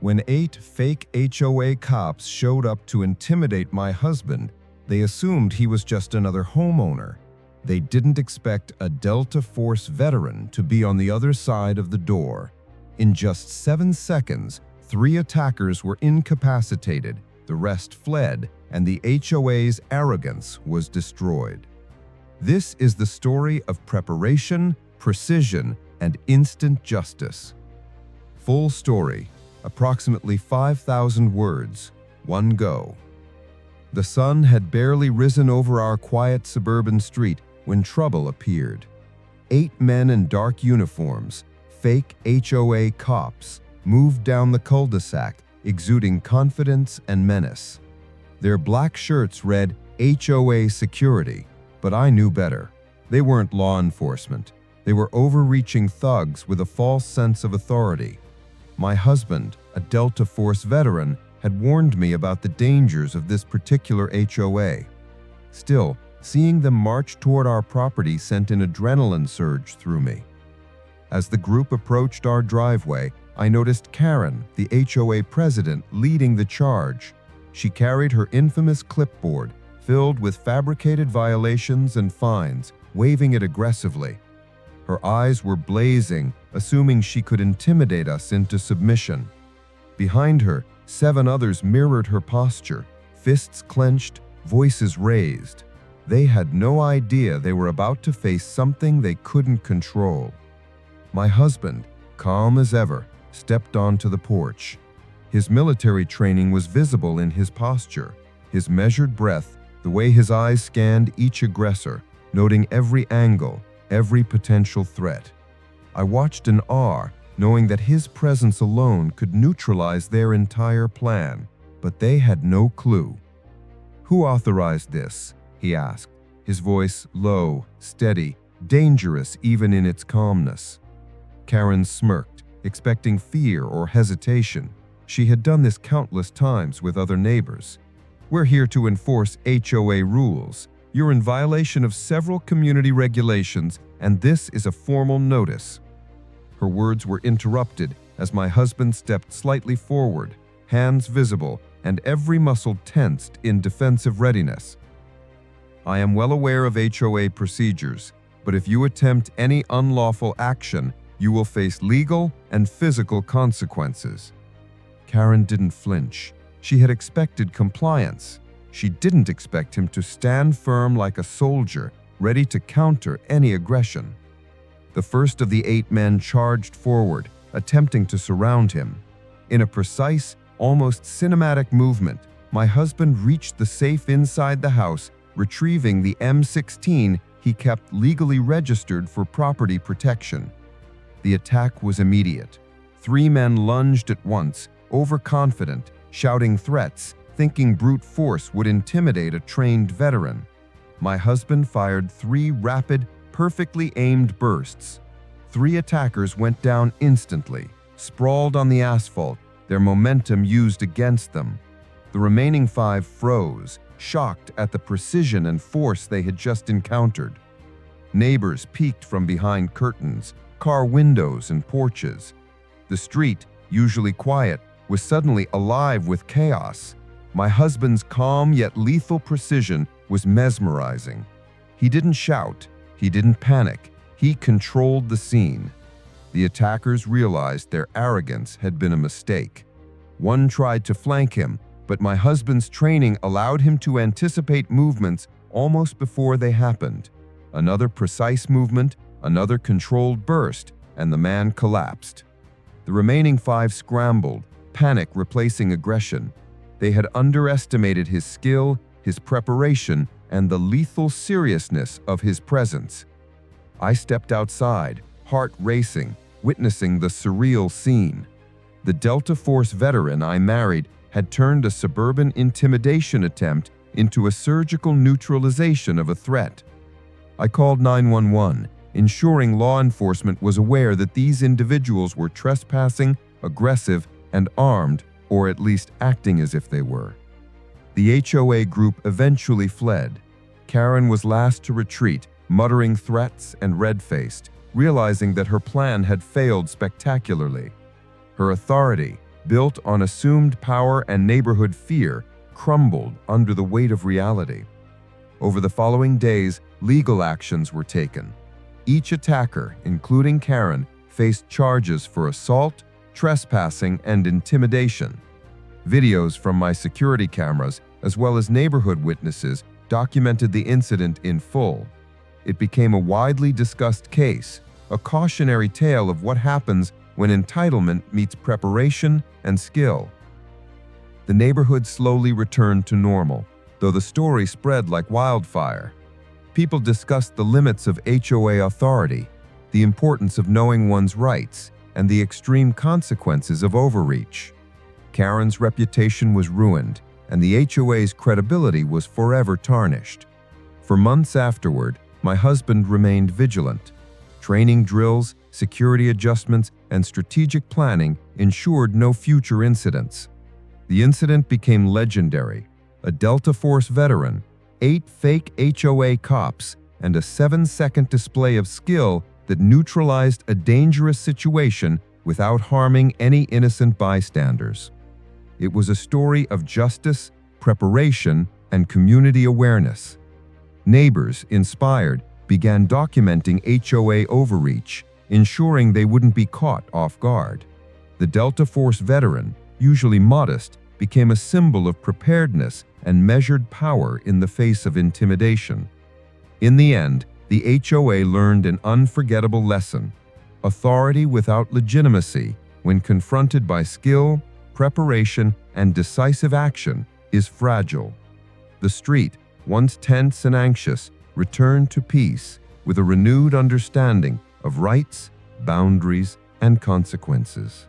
When 8 fake HOA cops showed up to intimidate my husband, they assumed he was just another homeowner. They didn't expect a Delta Force veteran to be on the other side of the door. In just 7 seconds, 3 attackers were incapacitated, the rest fled, and the HOA's arrogance was destroyed. This is the story of preparation, precision, and instant justice. Full story, approximately 5,000 words, one go. The sun had barely risen over our quiet suburban street when trouble appeared. 8 men in dark uniforms, fake HOA cops, moved down the cul-de-sac, exuding confidence and menace. Their black shirts read HOA Security, but I knew better. They weren't law enforcement. They were overreaching thugs with a false sense of authority. My husband, a Delta Force veteran, had warned me about the dangers of this particular HOA. Still, seeing them march toward our property sent an adrenaline surge through me. As the group approached our driveway, I noticed Karen, the HOA president, leading the charge. She carried her infamous clipboard, filled with fabricated violations and fines, waving it aggressively. Her eyes were blazing, assuming she could intimidate us into submission. Behind her, 7 others mirrored her posture, fists clenched, voices raised. They had no idea they were about to face something they couldn't control. My husband, calm as ever, stepped onto the porch. His military training was visible in his posture, his measured breath, the way his eyes scanned each aggressor, noting every angle, every potential threat. I watched in awe, knowing that his presence alone could neutralize their entire plan, but they had no clue. "Who authorized this?" he asked, his voice low, steady, dangerous even in its calmness. Karen smirked, expecting fear or hesitation. She had done this countless times with other neighbors. "We're here to enforce HOA rules. You're in violation of several community regulations, and this is a formal notice." Her words were interrupted as my husband stepped slightly forward, hands visible and every muscle tensed in defensive readiness. "I am well aware of HOA procedures, but if you attempt any unlawful action, you will face legal and physical consequences." Karen didn't flinch. She had expected compliance. She didn't expect him to stand firm like a soldier, ready to counter any aggression. The first of the 8 men charged forward, attempting to surround him. In a precise, almost cinematic movement, my husband reached the safe inside the house, retrieving the M16 he kept legally registered for property protection. The attack was immediate. 3 men lunged at once, overconfident, shouting threats, thinking brute force would intimidate a trained veteran. My husband fired 3 rapid, perfectly aimed bursts. 3 attackers went down instantly, sprawled on the asphalt, their momentum used against them. The remaining 5 froze, shocked at the precision and force they had just encountered. Neighbors peeked from behind curtains, car windows and porches. The street, usually quiet, was suddenly alive with chaos. My husband's calm yet lethal precision was mesmerizing. He didn't shout, he didn't panic, he controlled the scene. The attackers realized their arrogance had been a mistake. One tried to flank him, but my husband's training allowed him to anticipate movements almost before they happened. Another precise movement, another controlled burst, and the man collapsed. The remaining 5 scrambled, panic replacing aggression. They had underestimated his skill, his preparation, and the lethal seriousness of his presence. I stepped outside, heart racing, witnessing the surreal scene. The Delta Force veteran I married had turned a suburban intimidation attempt into a surgical neutralization of a threat. I called 911, ensuring law enforcement was aware that these individuals were trespassing, aggressive, and armed, or at least acting as if they were. The HOA group eventually fled. Karen was last to retreat, muttering threats and red-faced, realizing that her plan had failed spectacularly. Her authority, built on assumed power and neighborhood fear, crumbled under the weight of reality. Over the following days, legal actions were taken. Each attacker, including Karen, faced charges for assault, trespassing, and intimidation. Videos from my security cameras, as well as neighborhood witnesses, documented the incident in full. It became a widely discussed case, a cautionary tale of what happens when entitlement meets preparation and skill. The neighborhood slowly returned to normal, though the story spread like wildfire. People discussed the limits of HOA authority, the importance of knowing one's rights, and the extreme consequences of overreach. Karen's reputation was ruined, and the HOA's credibility was forever tarnished. For months afterward, my husband remained vigilant. Training drills, security adjustments, and strategic planning ensured no future incidents. The incident became legendary. A Delta Force veteran, 8 fake HOA cops, and a 7-second display of skill that neutralized a dangerous situation without harming any innocent bystanders. It was a story of justice, preparation, and community awareness. Neighbors, inspired, began documenting HOA overreach, ensuring they wouldn't be caught off guard. The Delta Force veteran, usually modest, became a symbol of preparedness and measured power in the face of intimidation. In the end, the HOA learned an unforgettable lesson. Authority without legitimacy, when confronted by skill, preparation, and decisive action, is fragile. The street, once tense and anxious, returned to peace with a renewed understanding of rights, boundaries, and consequences.